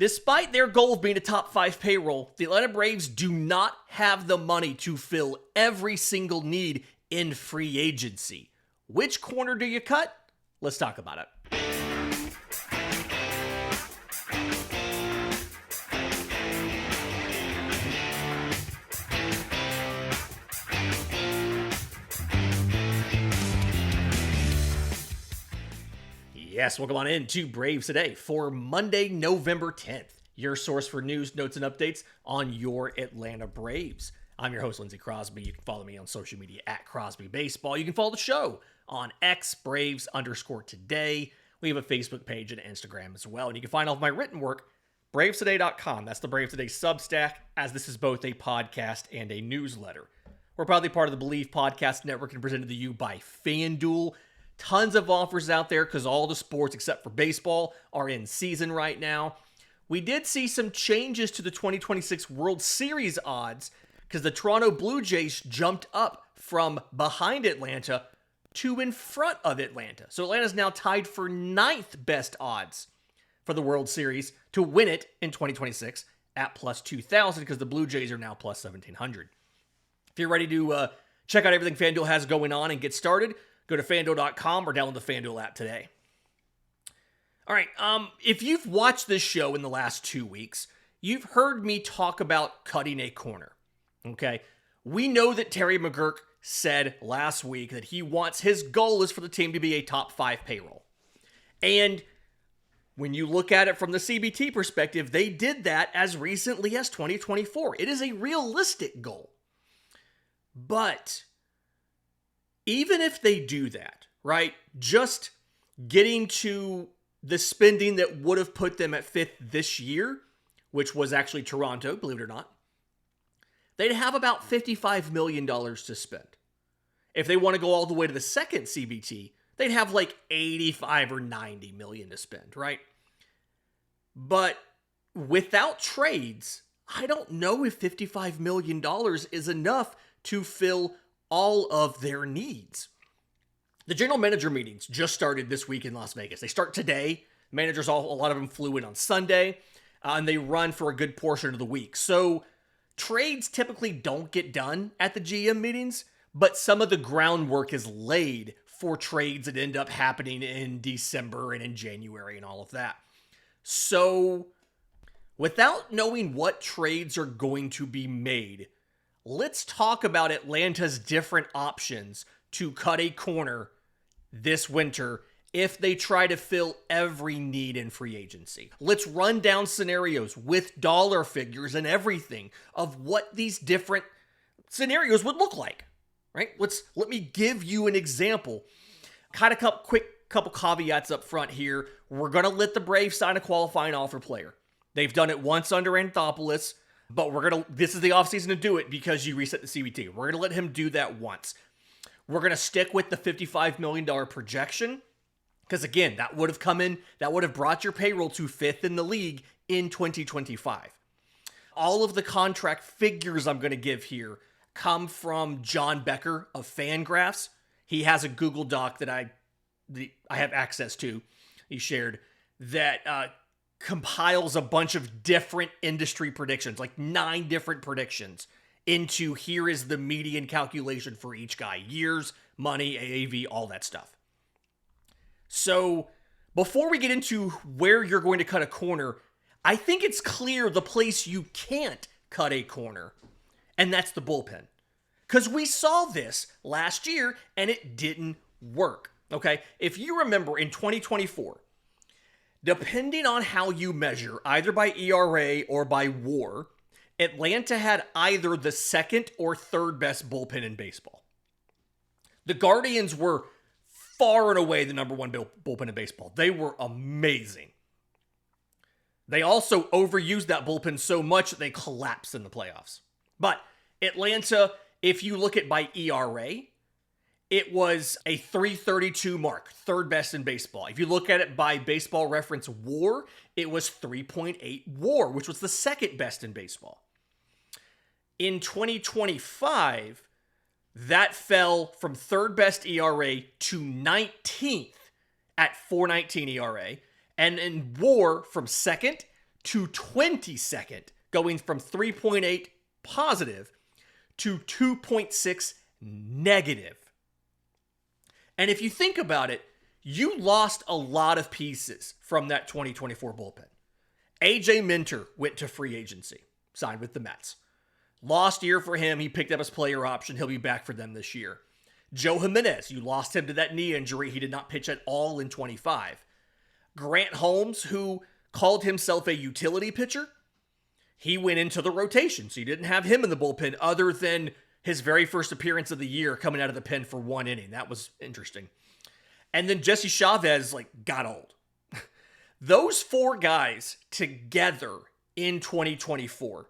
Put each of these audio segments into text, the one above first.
Despite their goal of being a top 5 payroll, the Atlanta Braves do not have the money to fill every single need in free agency. Which corner do you cut? Let's talk about it. Yes, welcome on into Braves Today for Monday, November 10th. Your source for news, notes, and updates on your Atlanta Braves. I'm your host, Lindsay Crosby. You can follow me on social media at Crosby Baseball. You can follow the show on X Braves_today. We have a Facebook page and Instagram as well. And you can find all of my written work, bravestoday.com. That's the Braves Today Substack, as this is both a podcast and a newsletter. We're proudly part of the Believe Podcast Network and presented to you by FanDuel. Tons of offers out there because all the sports except for baseball are in season right now. We did see some changes to the 2026 World Series odds because the Toronto Blue Jays jumped up from behind Atlanta to in front of Atlanta. So Atlanta's now tied for 9th best odds for the World Series to win it in 2026 at plus 2,000 because the Blue Jays are now plus 1,700. If you're ready to check out everything FanDuel has going on and get started, go to FanDuel.com or download the FanDuel app today. All right, if you've watched this show in the last 2 weeks, you've heard me talk about cutting a corner, okay? We know that Terry McGurk said last week that his goal is for the team to be a top 5 payroll. And when you look at it from the CBT perspective, they did that as recently as 2024. It is a realistic goal. But even if they do that, right, just getting to the spending that would have put them at 5th this year, which was actually Toronto, believe it or not, they'd have about $55 million to spend. If they want to go all the way to the second CBT, they'd have like 85 or 90 million to spend, right? But without trades, I don't know if $55 million is enough to fill all of their needs. The general manager meetings just started this week in Las Vegas. They start today. Managers, a lot of them flew in on Sunday, and they run for a good portion of the week. So trades typically don't get done at the GM meetings, but some of the groundwork is laid for trades that end up happening in December and in January and all of that. So without knowing what trades are going to be made, let's talk about Atlanta's different options to cut a corner this winter if they try to fill every need in free agency. Let's run down scenarios with dollar figures and everything of what these different scenarios would look like, right? Let me give you an example. Kind of quick couple caveats up front here. We're going to let the Braves sign a qualifying offer player. They've done it once under Anthopoulos, but this is the offseason to do it because you reset the CBT. We're going to let him do that once. We're going to stick with the $55 million projection because, again, that would have brought your payroll to 5th in the league in 2025. All of the contract figures I'm going to give here come from John Becker of Fangraphs. He has a Google Doc that I have access to. He shared that compiles a bunch of different industry predictions, like 9 different predictions, into here is the median calculation for each guy. Years, money, AAV, all that stuff. So before we get into where you're going to cut a corner, I think it's clear the place you can't cut a corner, and that's the bullpen. Because we saw this last year, and it didn't work, okay? If you remember in 2024, depending on how you measure, either by ERA or by WAR, Atlanta had either the 2nd or 3rd best bullpen in baseball. The Guardians were far and away the number 1 bullpen in baseball. They were amazing. They also overused that bullpen so much that they collapsed in the playoffs. But Atlanta, if you look at by ERA, it was a 332 mark, 3rd best in baseball. If you look at it by Baseball Reference WAR, it was 3.8 WAR, which was the 2nd best in baseball. In 2025, that fell from 3rd best ERA to 19th at 4.19 ERA, and in WAR from 2nd to 22nd, going from 3.8 positive to 2.6 negative. And if you think about it, you lost a lot of pieces from that 2024 bullpen. AJ Minter went to free agency, signed with the Mets. Lost year for him. He picked up his player option. He'll be back for them this year. Joe Jimenez, you lost him to that knee injury. He did not pitch at all in 25. Grant Holmes, who called himself a utility pitcher, he went into the rotation, so you didn't have him in the bullpen other than his very first appearance of the year coming out of the pen for 1 inning. That was interesting. And then Jesse Chavez, got old. Those 4 guys together in 2024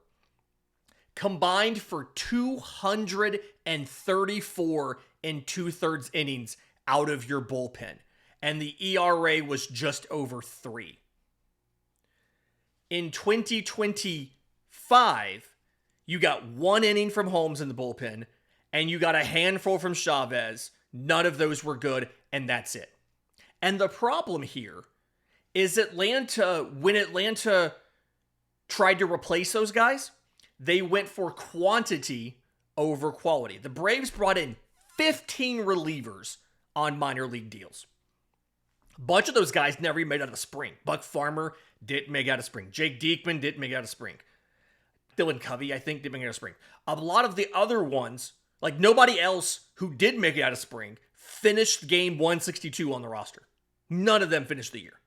combined for 234 and 2/3 innings out of your bullpen. And the ERA was just over 3. In 2025, you got 1 inning from Holmes in the bullpen, and you got a handful from Chavez. None of those were good, and that's it. And the problem here is when Atlanta tried to replace those guys, they went for quantity over quality. The Braves brought in 15 relievers on minor league deals. A bunch of those guys never even made out of spring. Buck Farmer didn't make out of spring. Jake Diekman didn't make out of spring. Dylan Covey, I think, didn't make out of spring. A lot of the other ones, nobody else who did make it out of spring, finished game 162 on the roster. None of them finished the year.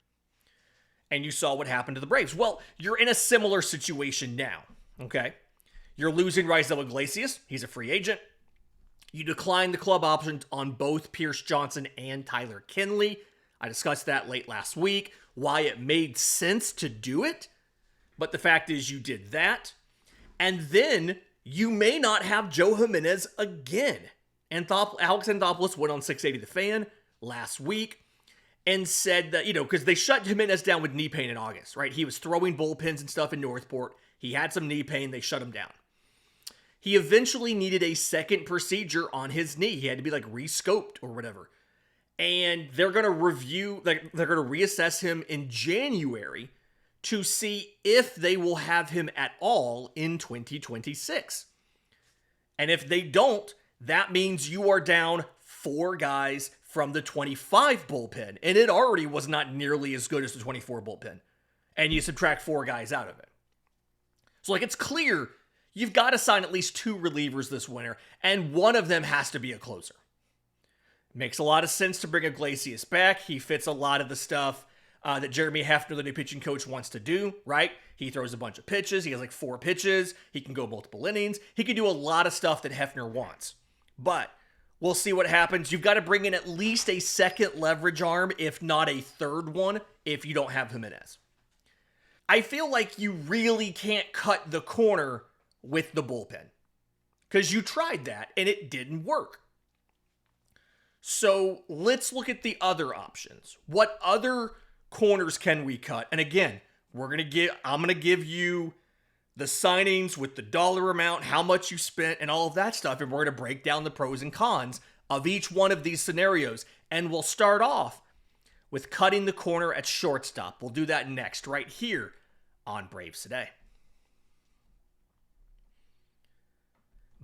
And you saw what happened to the Braves. Well, you're in a similar situation now, okay? You're losing Raisel Iglesias. He's a free agent. You declined the club options on both Pierce Johnson and Tyler Kinley. I discussed that late last week, why it made sense to do it. But the fact is you did that. And then you may not have Joe Jimenez again. And Alex Anthopoulos went on 680 The Fan last week and said that, because they shut Jimenez down with knee pain in August, right? He was throwing bullpens and stuff in Northport. He had some knee pain. They shut him down. He eventually needed a second procedure on his knee. He had to be rescoped or whatever. And they're going to reassess him in January to see if they will have him at all in 2026. And if they don't, that means you are down 4 guys from the 25 bullpen. And it already was not nearly as good as the 24 bullpen. And you subtract 4 guys out of it. So it's clear you've got to sign at least 2 relievers this winter, and one of them has to be a closer. Makes a lot of sense to bring Iglesias back. He fits a lot of the stuff that Jeremy Hefner, the new pitching coach, wants to do, right? He throws a bunch of pitches. He has 4 pitches. He can go multiple innings. He can do a lot of stuff that Hefner wants. But we'll see what happens. You've got to bring in at least a second leverage arm, if not a third one, if you don't have Jimenez. I feel like you really can't cut the corner with the bullpen, because you tried that and it didn't work. So let's look at the other options. What other corners can we cut? And again, I'm going to give you the signings with the dollar amount, how much you spent, and all of that stuff. And we're going to break down the pros and cons of each one of these scenarios. And we'll start off with cutting the corner at shortstop. We'll do that next, right here on Braves Today.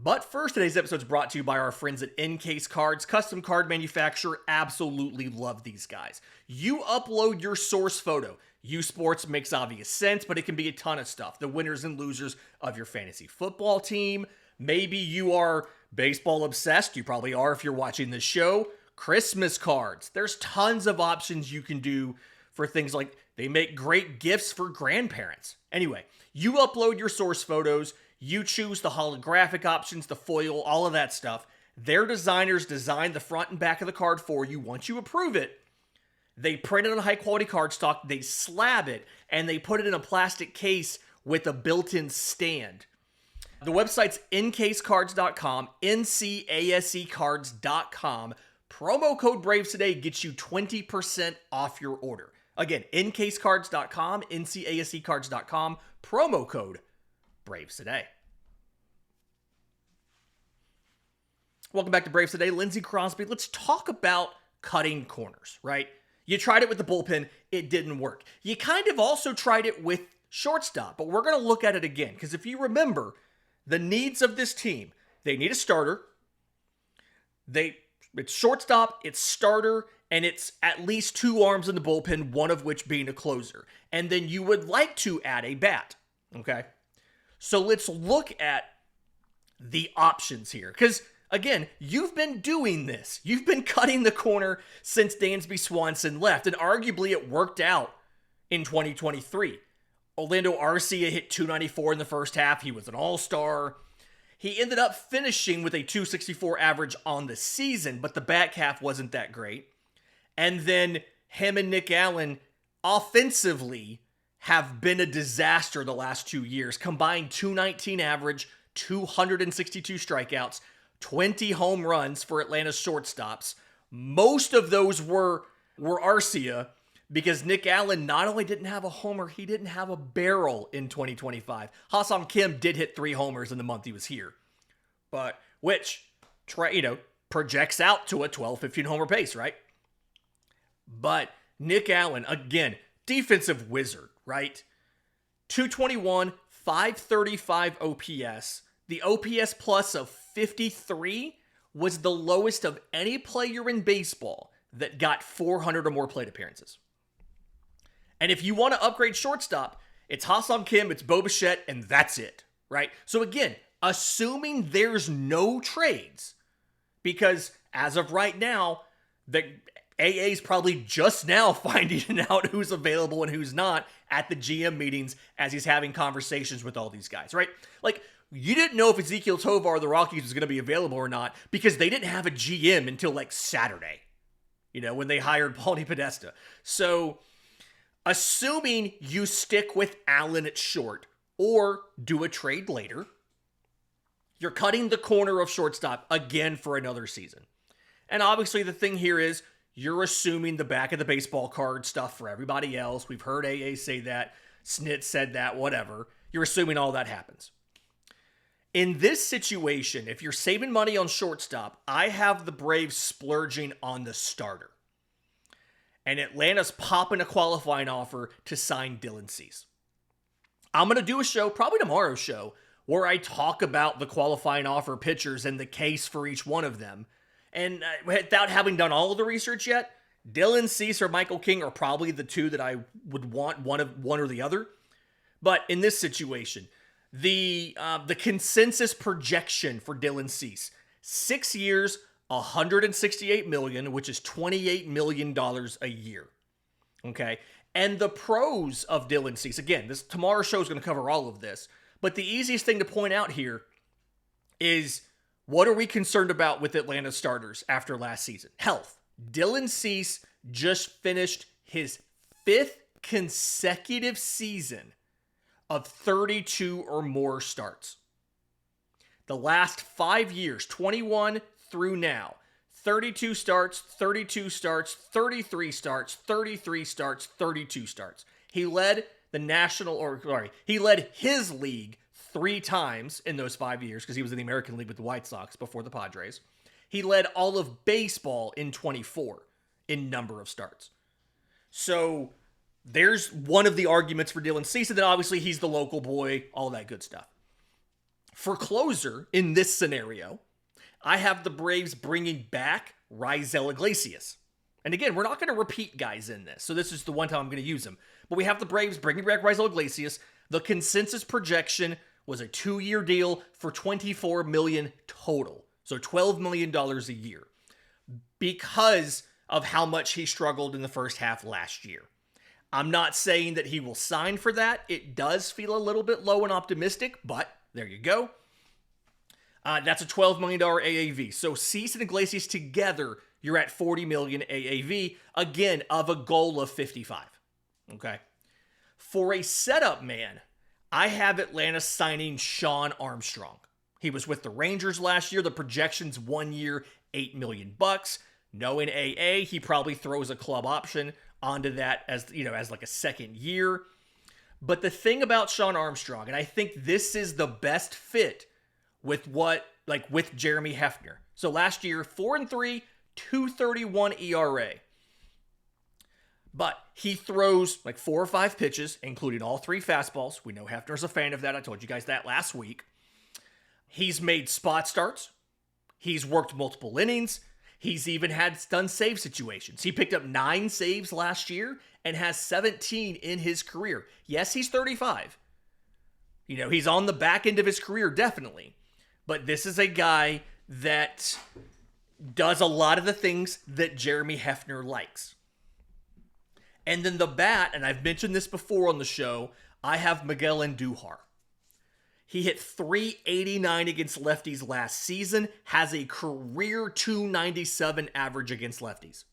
But first, today's episode is brought to you by our friends at Encase Cards, custom card manufacturer. Absolutely love these guys. You upload your source photo. U Sports makes obvious sense, but it can be a ton of stuff. The winners and losers of your fantasy football team. Maybe you are baseball obsessed. You probably are if you're watching this show. Christmas cards. There's tons of options you can do for things like they make great gifts for grandparents. Anyway, you upload your source photos. You choose the holographic options, the foil, all of that stuff. Their designers design the front and back of the card for you. Once you approve it, they print it on high-quality cardstock, they slab it, and they put it in a plastic case with a built-in stand. The website's ncasecards.com, ncasecards.com. Promo code Braves Today gets you 20% off your order. Again, ncasecards.com, ncasecards.com. Promo code Braves Today. Welcome back to Braves Today. Lindsay Crosby. Let's talk about cutting corners, right? You tried it with the bullpen. It didn't work. You kind of also tried it with shortstop. But we're going to look at it again, because if you remember, the needs of this team, they need a starter. It's shortstop, it's starter, and it's at least 2 arms in the bullpen, one of which being a closer. And then you would like to add a bat, okay? So let's look at the options here. Because, again, you've been doing this. You've been cutting the corner since Dansby Swanson left, and arguably it worked out in 2023. Orlando Arcia hit .294 in the first half. He was an all-star. He ended up finishing with a .264 average on the season, but the back half wasn't that great. And then him and Nick Allen offensively have been a disaster the last 2 years. Combined .219 average, 262 strikeouts, 20 home runs for Atlanta's shortstops. Most of those were Arcia, because Nick Allen not only didn't have a homer, he didn't have a barrel in 2025. Ha-Seong Kim did hit 3 homers in the month he was here, but which, projects out to a 12, 15 homer pace, right? But Nick Allen, again, defensive wizard, right? 221, 535 OPS. The OPS plus of 53 was the lowest of any player in baseball that got 400 or more plate appearances. And if you want to upgrade shortstop, it's Ha-Seong Kim, it's Bichette, and that's it, right? So again, assuming there's no trades, because as of right now, the AA is probably just now finding out who's available and who's not at the GM meetings as he's having conversations with all these guys, right? Like, you didn't know if Ezekiel Tovar of the Rockies was going to be available or not because they didn't have a GM until like Saturday, when they hired Paulie Podesta. So, assuming you stick with Allen at short or do a trade later, you're cutting the corner of shortstop again for another season. And obviously the thing here is you're assuming the back of the baseball card stuff for everybody else. We've heard AA say that. Snit said that, whatever. You're assuming all that happens. In this situation, if you're saving money on shortstop, I have the Braves splurging on the starter. And Atlanta's popping a qualifying offer to sign Dylan Cease. I'm going to do a show, probably tomorrow's show, where I talk about the qualifying offer pitchers and the case for each one of them. And without having done all of the research yet, Dylan Cease or Michael King are probably the two that I would want, one or the other. But in this situation, the consensus projection for Dylan Cease, 6 years, $168 million, which is $28 million a year. Okay. And the pros of Dylan Cease, again, tomorrow's show is going to cover all of this, but the easiest thing to point out here is, what are we concerned about with Atlanta starters after last season? Health. Dylan Cease just finished his 5th consecutive season of 32 or more starts. The last 5 years, 21 through now, 32 starts, 32 starts, 33 starts, 33 starts, 32 starts. He led he led his league 3 times in those 5 years because he was in the American League with the White Sox before the Padres. He led all of baseball in 24 in number of starts. So there's one of the arguments for Dylan Cease, and then obviously he's the local boy, all that good stuff. For closer in this scenario, I have the Braves bringing back Raisel Iglesias. And again, we're not going to repeat guys in this, so this is the one time I'm going to use them. But we have the Braves bringing back Raisel Iglesias. The consensus projection was a 2-year deal for $24 million total. So $12 million a year. Because of how much he struggled in the first half last year. I'm not saying that he will sign for that. It does feel a little bit low and optimistic, but there you go. That's a $12 million AAV. So Cease and Iglesias together, you're at $40 million AAV, again, of a goal of 55. Okay. For a setup man, I have Atlanta signing Shawn Armstrong. He was with the Rangers last year. The projection's 1 year, $8 million. Knowing AA, he probably throws a club option onto that as like a second year. But the thing about Shawn Armstrong, and I think this is the best fit with with Jeremy Hefner. So last year, 4-3, 2.31 ERA. But he throws like 4 or 5 pitches, including all 3 fastballs. We know Hefner's a fan of that. I told you guys that last week. He's made spot starts. He's worked multiple innings. He's even done save situations. He picked up 9 saves last year and has 17 in his career. Yes, he's 35. He's on the back end of his career, definitely. But this is a guy that does a lot of the things that Jeremy Hefner likes. And then the bat, and I've mentioned this before on the show, I have Miguel Andujar. He hit .389 against lefties last season, has a career .297 average against lefties.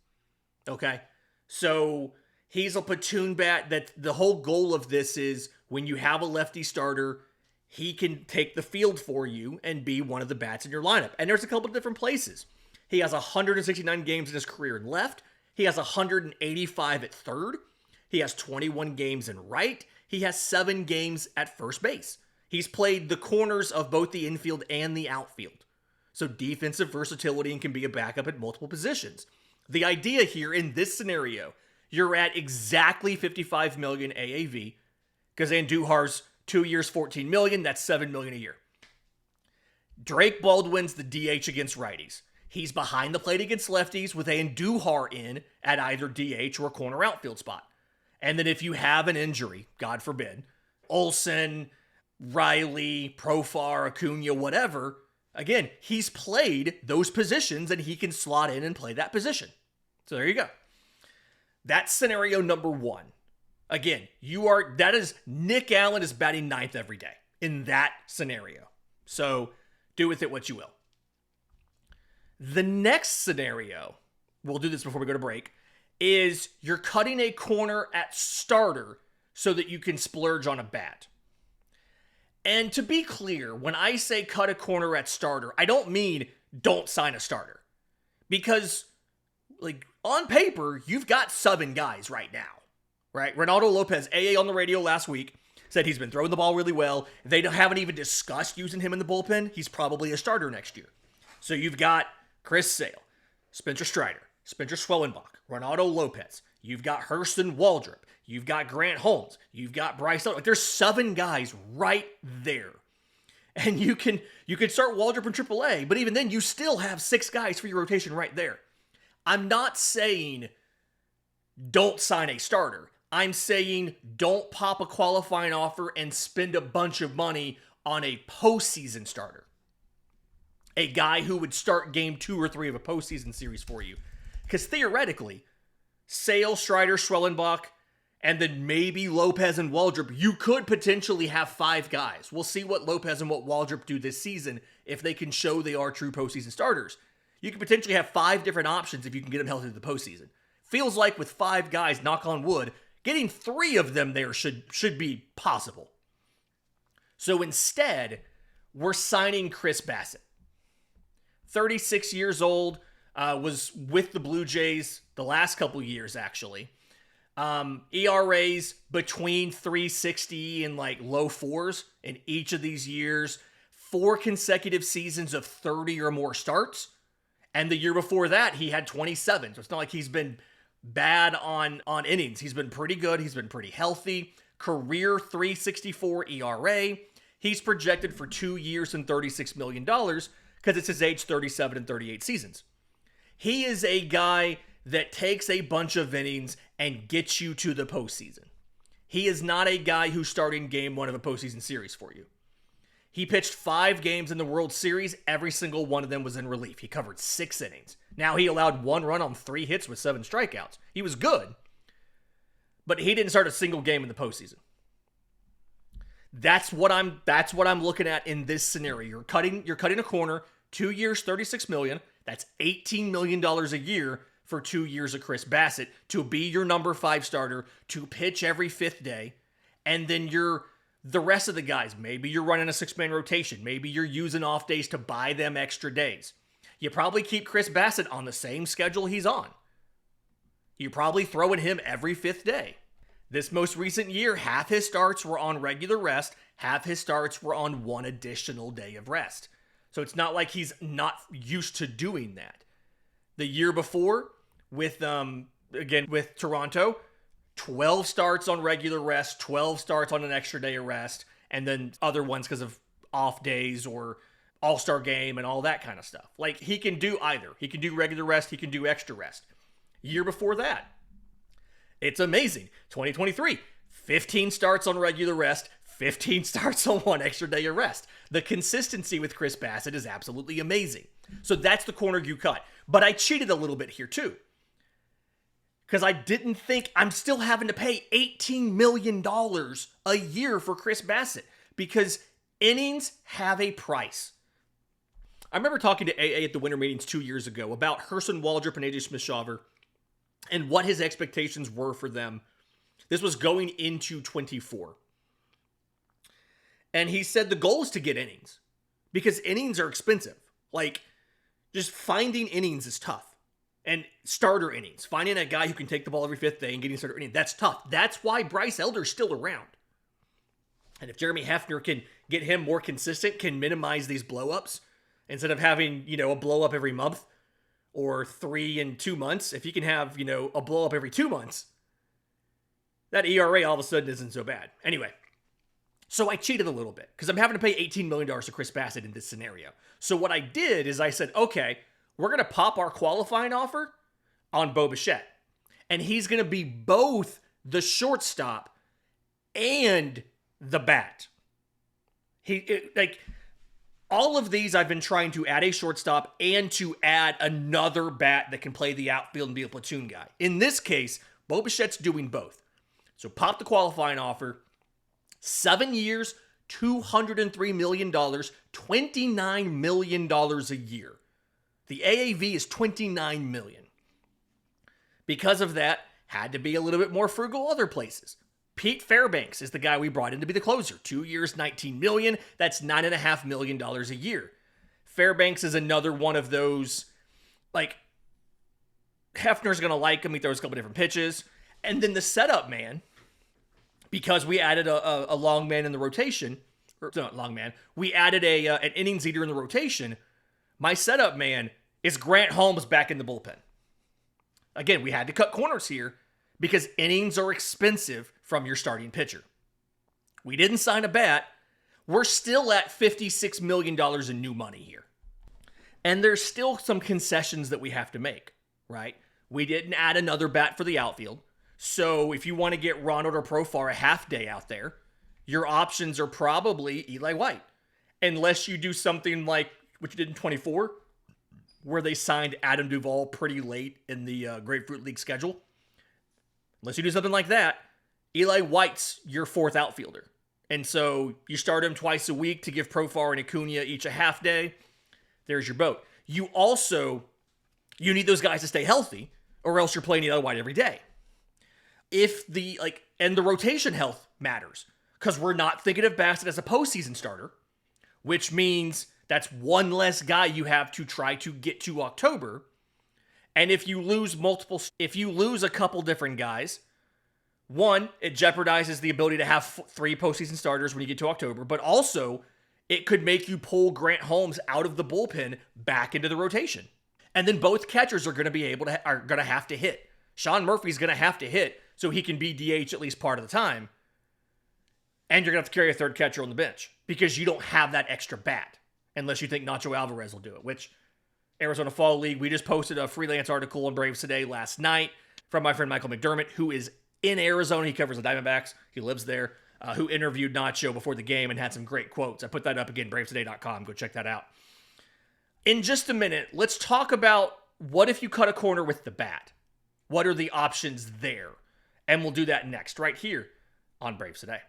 Okay? So he's a platoon bat that the whole goal of this is when you have a lefty starter, he can take the field for you and be one of the bats in your lineup. And there's a couple of different places. He has 169 games in his career in left. He has 185 at third. He has 21 games in right. He has 7 games at first base. He's played the corners of both the infield and the outfield. So defensive versatility and can be a backup at multiple positions. The idea here in this scenario, you're at exactly $55 million AAV because Andujar's 2 years, $14 million. That's $7 million a year. Drake Baldwin's the DH against righties. He's behind the plate against lefties with Andujar in at either DH or corner outfield spot. And then if you have an injury, God forbid, Olsen, Riley, Profar, Acuna, whatever, again, he's played those positions and he can slot in and play that position. So there you go. That's scenario number 1. Again, that is Nick Allen is batting 9th every day in that scenario. So do with it what you will. The next scenario, we'll do this before we go to break, is you're cutting a corner at starter so that you can splurge on a bat. And to be clear, when I say cut a corner at starter, I don't mean don't sign a starter. Because, on paper, you've got 7 guys right now. Right? Ronaldo Lopez, AA on the radio last week, said he's been throwing the ball really well. They haven't even discussed using him in the bullpen. He's probably a starter next year. So you've got Chris Sale, Spencer Strider, Spencer Schwellenbach, Ronaldo Lopez. You've got Hurston Waldrop. You've got Grant Holmes. You've got Bryce. There's 7 guys right there. And you can start Waldrop in AAA, but even then you still have 6 guys for your rotation right there. I'm not saying don't sign a starter. I'm saying don't pop a qualifying offer and spend a bunch of money on a postseason starter. A guy who would start game 2 or 3 of a postseason series for you. Because theoretically, Sale, Strider, Schwellenbach, and then maybe Lopez and Waldrop, you could potentially have 5 guys. We'll see what Lopez and what Waldrop do this season if they can show they are true postseason starters. You could potentially have 5 different options if you can get them healthy to the postseason. Feels like with 5 guys, knock on wood, getting 3 of them there should be possible. So instead, we're signing Chris Bassett. 36 years old, was with the Blue Jays the last couple years, actually. ERAs between 360 and low 4s in each of these years. 4 consecutive seasons of 30 or more starts. And the year before that, he had 27. So it's not like he's been bad on innings. He's been pretty good. He's been pretty healthy. Career 3.64 ERA. He's projected for 2 years and $36 million because it's his age 37 and 38 seasons. He is a guy that takes a bunch of innings and gets you to the postseason. He is not a guy who's starting game 1 of a postseason series for you. He pitched 5 games in the World Series. Every single one of them was in relief. He covered 6 innings. Now, he allowed 1 run on 3 hits with 7 strikeouts. He was good, but he didn't start a single game in the postseason. That's what I'm looking at in this scenario. You're cutting a corner, 2 years, $36 million. That's $18 million a year for 2 years of Chris Bassett to be your number 5 starter, to pitch every 5th day, and then the rest of the guys, maybe you're running a 6-man rotation. Maybe you're using off days to buy them extra days. You probably keep Chris Bassett on the same schedule he's on. You're probably throwing him every 5th day. This most recent year, half his starts were on regular rest. Half his starts were on 1 additional day of rest. So it's not like he's not used to doing that. The year before, with Toronto, 12 starts on regular rest, 12 starts on an extra day of rest, and then other ones because of off days or all-star game and all that kind of stuff. Like, he can do either. He can do regular rest, he can do extra rest. Year before that, it's amazing. 2023, 15 starts on regular rest, 15 starts on one extra day of rest. The consistency with Chris Bassett is absolutely amazing. So that's the corner you cut. But I cheated a little bit here too. Because I didn't think I'm still having to pay $18 million a year for Chris Bassett. Because innings have a price. I remember talking to AA at the winter meetings 2 years ago about Herson Waldrop and AJ Smith-Shawver and what his expectations were for them. This was going into 24. And he said the goal is to get innings because innings are expensive. Like, just finding innings is tough. And starter innings, finding a guy who can take the ball every fifth day and getting starter innings, that's tough. That's why Bryce Elder's still around. And if Jeremy Hefner can get him more consistent, can minimize these blow-ups, instead of having, a blow-up every month or 3 in 2 months, if you can have, a blow-up every 2 months, that ERA all of a sudden isn't so bad. Anyway, so I cheated a little bit because I'm having to pay $18 million to Chris Bassett in this scenario. So what I did is I said, okay, we're going to pop our qualifying offer on Bichette. And he's going to be both the shortstop and the bat. All of these I've been trying to add a shortstop and to add another bat that can play the outfield and be a platoon guy. In this case, Bichette's doing both. So pop the qualifying offer. 7 years, $203 million, $29 million a year. The AAV is $29 million. Because of that, had to be a little bit more frugal other places. Pete Fairbanks is the guy we brought in to be the closer. 2 years, $19 million. That's $9.5 million a year. Fairbanks is another one of those, Hefner's going to like him. He throws a couple different pitches. And then the setup man, because we added a long man in the rotation, or not long man, we added an innings eater in the rotation. My setup man is Grant Holmes back in the bullpen. Again, we had to cut corners here because innings are expensive from your starting pitcher. We didn't sign a bat. We're still at $56 million in new money here. And there's still some concessions that we have to make, right? We didn't add another bat for the outfield. So if you want to get Ronald or Profar a half day out there, your options are probably Eli White. Unless you do something like what you did in 24, where they signed Adam Duvall pretty late in the Grapefruit League schedule. Unless you do something like that, Eli White's your fourth outfielder. And so you start him twice a week to give Profar and Acuna each a half day. There's your boat. You need those guys to stay healthy, or else you're playing Eli White every day. And the rotation health matters, because we're not thinking of Bassett as a postseason starter, which means that's one less guy you have to try to get to October. And if you lose a couple different guys, one, it jeopardizes the ability to have 3 postseason starters when you get to October, but also it could make you pull Grant Holmes out of the bullpen back into the rotation. And then both catchers are going to have to hit. Sean Murphy's going to have to hit so he can be DH at least part of the time. And you're going to have to carry a third catcher on the bench because you don't have that extra bat. Unless you think Nacho Alvarez will do it, which Arizona Fall League, we just posted a freelance article on Braves Today last night from my friend Michael McDermott, who is in Arizona. He covers the Diamondbacks. He lives there, who interviewed Nacho before the game and had some great quotes. I put that up again, bravestoday.com. Go check that out. In just a minute, let's talk about what if you cut a corner with the bat? What are the options there? And we'll do that next, right here on Braves Today.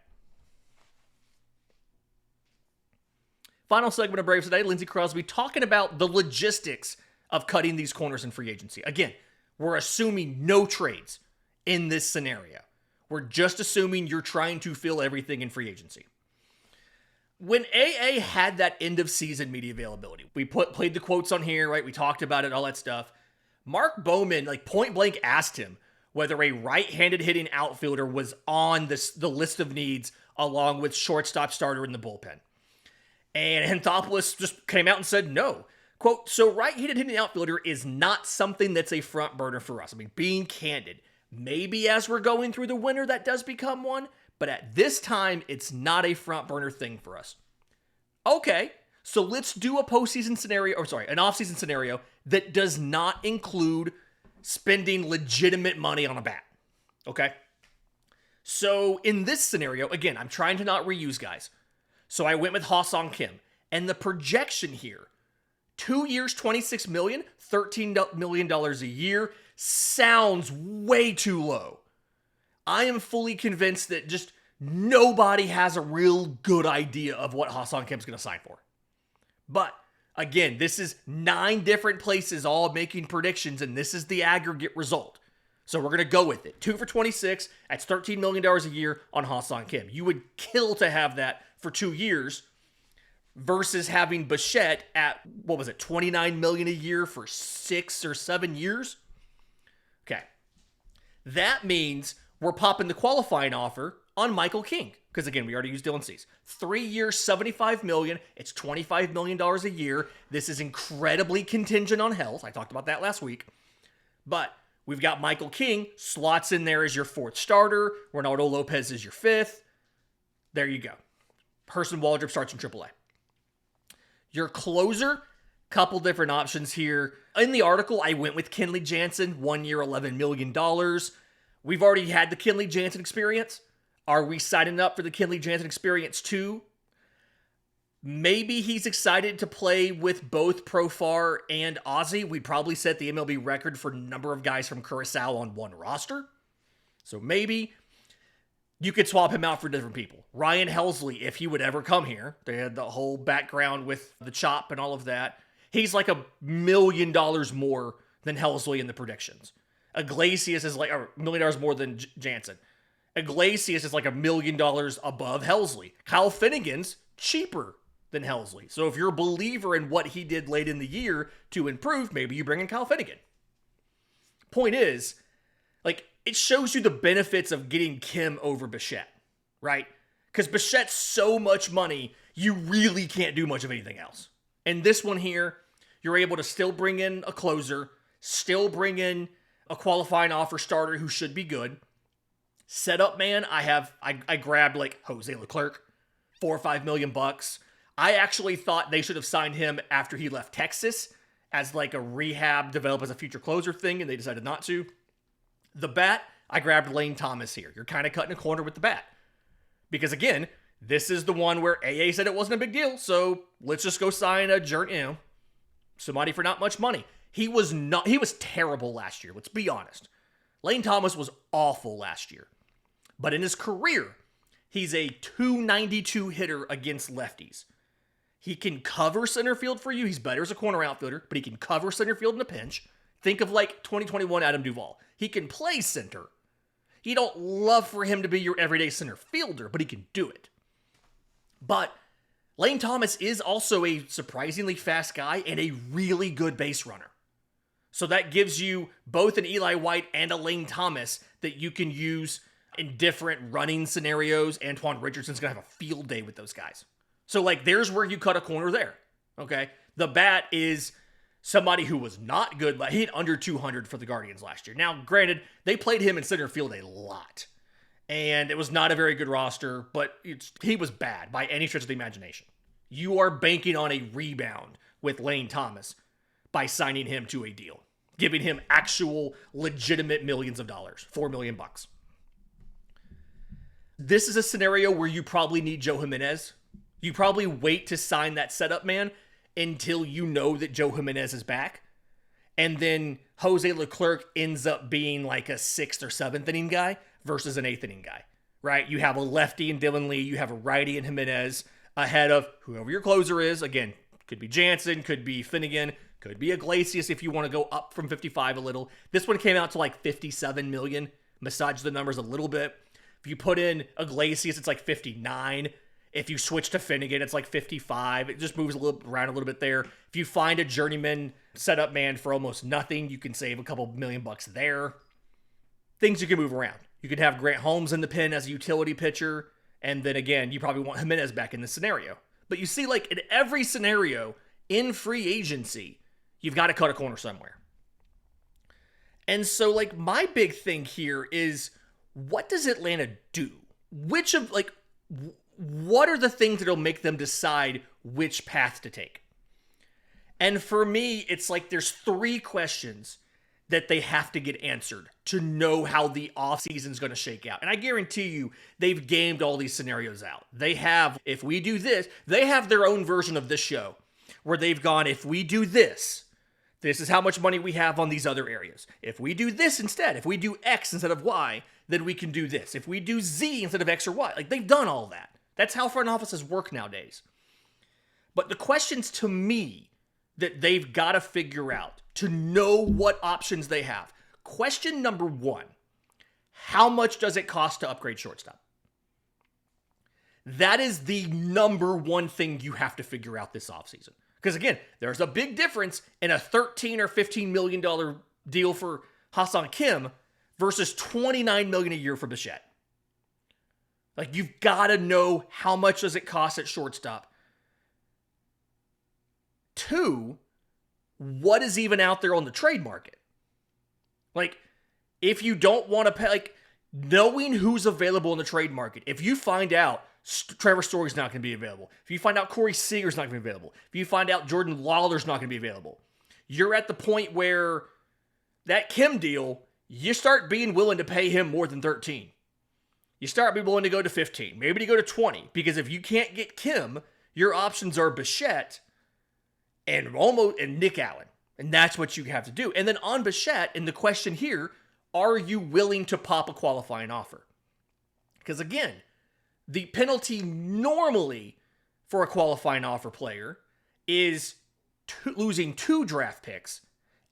Final segment of Braves Today, Lindsay Crosby talking about the logistics of cutting these corners in free agency. Again, we're assuming no trades in this scenario. We're just assuming you're trying to fill everything in free agency. When AA had that end of season media availability, we played the quotes on here, right? We talked about it, all that stuff. Mark Bowman, point blank, asked him whether a right-handed hitting outfielder was on the list of needs along with shortstop, starter in the bullpen. And Anthopoulos just came out and said no. Quote, so right-handed hitting outfielder is not something that's a front burner for us. I mean, being candid, Maybe as we're going through the winter, that does become one. But at this time, it's not a front burner thing for us. Okay, so let's do a postseason scenario, an offseason scenario that does not include spending legitimate money on a bat. Okay? So in this scenario, again, I'm trying to not reuse guys. So I went with Ha-Seong Kim. And the projection here, 2 years, $26 million, $13 million a year, sounds way too low. I am fully convinced that just nobody has a real good idea of what Ha-Seong Kim's going to sign for. But again, this is 9 different places all making predictions, and this is the aggregate result. So we're going to go with it. 2 for 26, that's $13 million a year on Ha-Seong Kim. You would kill to have that for 2 years versus having Bichette at, $29 million a year for 6 or 7 years? Okay. That means we're popping the qualifying offer on Michael King. Because again, we already used Dylan Cease. 3 years, $75 million. It's $25 million a year. This is incredibly contingent on health. I talked about that last week. But we've got Michael King, slots in there as your 4th starter. Ronaldo Lopez is your 5th. There you go. Person Waldrop starts in AAA. Your closer, couple different options here. In the article, I went with Kenley Jansen, 1 year, $11 million. We've already had the Kenley Jansen experience. Are we signing up for the Kenley Jansen experience too? Maybe he's excited to play with both Profar and Ozzy. We'd probably set the MLB record for number of guys from Curacao on one roster. So maybe you could swap him out for different people. Ryan Helsley, if he would ever come here. They had the whole background with the chop and all of that. He's like $1 million more than Helsley in the predictions. Iglesias is like $1 million more than Jansen. Iglesias is like $1 million above Helsley. Kyle Finnegan's cheaper than Helsley. So if you're a believer in what he did late in the year to improve, maybe you bring in Kyle Finnegan. Point is, it shows you the benefits of getting Kim over Bichette, right? Because Bichette's so much money, you really can't do much of anything else. And this one here, you're able to still bring in a closer, still bring in a qualifying offer starter who should be good. Setup man, I grabbed Jose Leclerc, $4 or $5 million. I actually thought they should have signed him after he left Texas as a rehab, develop as a future closer thing, and they decided not to. The bat, I grabbed Lane Thomas here. You're kind of cutting a corner with the bat. Because again, this is the one where AA said it wasn't a big deal, so let's just go sign somebody for not much money. He was terrible last year, let's be honest. Lane Thomas was awful last year. But in his career, he's a .292 hitter against lefties. He can cover center field for you. He's better as a corner outfielder, but he can cover center field in a pinch. Think of 2021 Adam Duvall. He can play center. You don't love for him to be your everyday center fielder, but he can do it. But Lane Thomas is also a surprisingly fast guy and a really good base runner. So that gives you both an Eli White and a Lane Thomas that you can use in different running scenarios. Antoine Richardson's going to have a field day with those guys. So there's where you cut a corner there. Okay. The bat is somebody who was not good, but he hit under 200 for the Guardians last year. Now, granted, they played him in center field a lot. And it was not a very good roster, but he was bad by any stretch of the imagination. You are banking on a rebound with Lane Thomas by signing him to a deal, giving him actual legitimate millions of dollars, $4 million. This is a scenario where you probably need Joe Jimenez. You probably wait to sign that setup man until you know that Joe Jimenez is back. And then Jose Leclerc ends up being a 6th or 7th inning guy versus an 8th inning guy, right? You have a lefty in Dylan Lee. You have a righty in Jimenez ahead of whoever your closer is. Again, could be Jansen, could be Finnegan, could be Iglesias if you want to go up from 55 a little. This one came out to 57 million. Massage the numbers a little bit. If you put in Iglesias, it's 59. If you switch to Finnegan, it's 55. It just moves around a little bit there. If you find a journeyman setup man for almost nothing, you can save a couple $1 million there. Things you can move around. You could have Grant Holmes in the pen as a utility pitcher. And then again, you probably want Jimenez back in this scenario. But you see, in every scenario in free agency, you've got to cut a corner somewhere. And so, like, my big thing here is, what does Atlanta do? Which of, like, what are the things that'll make them decide which path to take? And for me, it's like there's 3 questions that they have to get answered to know how the offseason is going to shake out. And I guarantee you, they've gamed all these scenarios out. They have, if we do this, they have their own version of this show where they've gone, if we do this, this is how much money we have on these other areas. If we do this instead, if we do X instead of Y, then we can do this. If we do Z instead of X or Y, like they've done all that. That's how front offices work nowadays. But the questions to me that they've got to figure out to know what options they have. Question number 1, how much does it cost to upgrade shortstop? That is the number 1 thing you have to figure out this offseason. Because again, there's a big difference in a $13 or $15 million deal for Hassan Kim versus $29 million a year for Bichette. Like, you've got to know how much does it cost at shortstop. 2, what is even out there on the trade market? Like, if you don't want to pay, like, knowing who's available in the trade market, if you find out Trevor Story's not going to be available, if you find out Corey Seager's not going to be available, if you find out Jordan Lawler's not going to be available, you're at the point where that Kim deal, you start being willing to pay him more than 13. You start being willing to go to 15, maybe to go to 20, because if you can't get Kim, your options are Bichette and Nick Allen. And that's what you have to do. And then on Bichette, and the question here, are you willing to pop a qualifying offer? Because again, the penalty normally for a qualifying offer player is losing 2 draft picks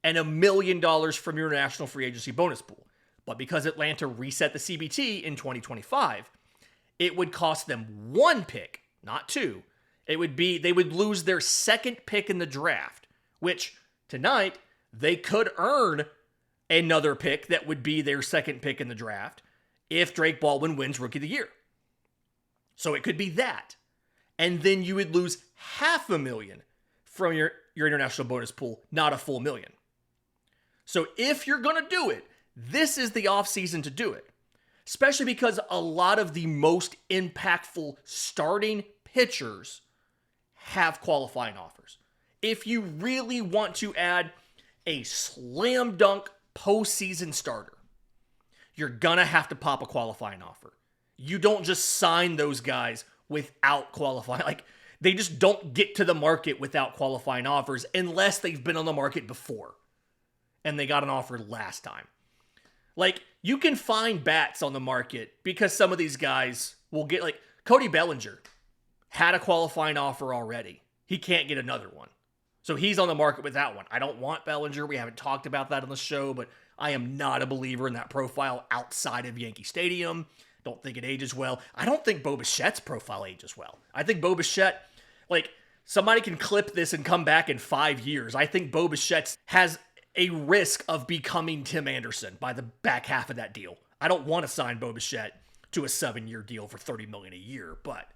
and $1 million from your national free agency bonus pool. But because Atlanta reset the CBT in 2025, it would cost them 1 pick, not 2. They would lose their 2nd pick in the draft, which tonight they could earn another pick that would be their 2nd pick in the draft if Drake Baldwin wins Rookie of the Year. So it could be that. And then you would lose $500,000 from your international bonus pool, not a full $1 million. So if you're going to do it, this is the offseason to do it. Especially because a lot of the most impactful starting pitchers have qualifying offers. If you really want to add a slam dunk postseason starter, you're going to have to pop a qualifying offer. You don't just sign those guys without qualifying. Like, they just don't get to the market without qualifying offers unless they've been on the market before and they got an offer last time. Like, you can find bats on the market because some of these guys will get, like, Cody Bellinger had a qualifying offer already. He can't get another one. So he's on the market with that one. I don't want Bellinger. We haven't talked about that on the show, but I am not a believer in that profile outside of Yankee Stadium. Don't think it ages well. I don't think Bo Bichette's profile ages well. I think Bo Bichette, like, somebody can clip this and come back in 5 years. I think Bo Bichette has a risk of becoming Tim Anderson by the back half of that deal. I don't want to sign Bo Bichette to a 7-year deal for $30 million a year, but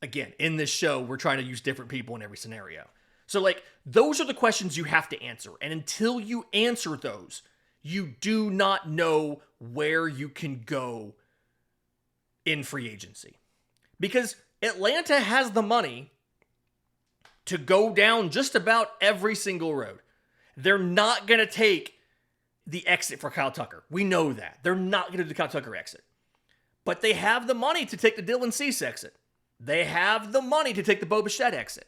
again, in this show, we're trying to use different people in every scenario. So, like, those are the questions you have to answer. And until you answer those, you do not know where you can go in free agency. Because Atlanta has the money to go down just about every single road. They're not going to take the exit for Kyle Tucker. We know that. They're not going to do the Kyle Tucker exit. But they have the money to take the Dylan Cease exit. They have the money to take the Bo Bichette exit.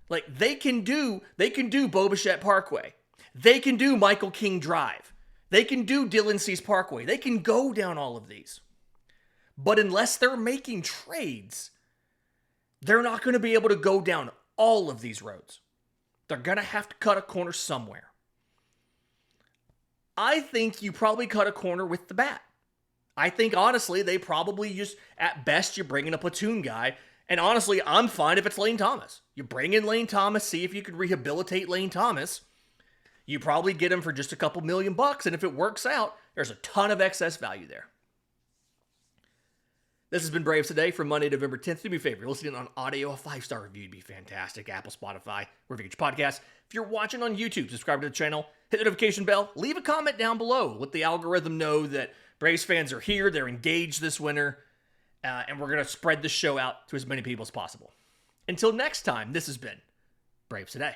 Like, they can do Bo Bichette Parkway. They can do Michael King Drive. They can do Dylan Cease Parkway. They can go down all of these. But unless they're making trades, they're not going to be able to go down all of these roads. They're going to have to cut a corner somewhere. I think you probably cut a corner with the bat. I think, honestly, they probably just, at best, you bring in a platoon guy. And honestly, I'm fine if it's Lane Thomas. You bring in Lane Thomas, see if you could rehabilitate Lane Thomas. You probably get him for just a couple $1 million, and if it works out, there's a ton of excess value there. This has been Braves Today for Monday, November 10th. Do me a favor, you're listening on audio, a 5-star review would be fantastic. Apple, Spotify, wherever you get your podcast. If you're watching on YouTube, subscribe to the channel, hit the notification bell, leave a comment down below. Let the algorithm know that Braves fans are here, they're engaged this winter, and we're going to spread the show out to as many people as possible. Until next time, this has been Braves Today.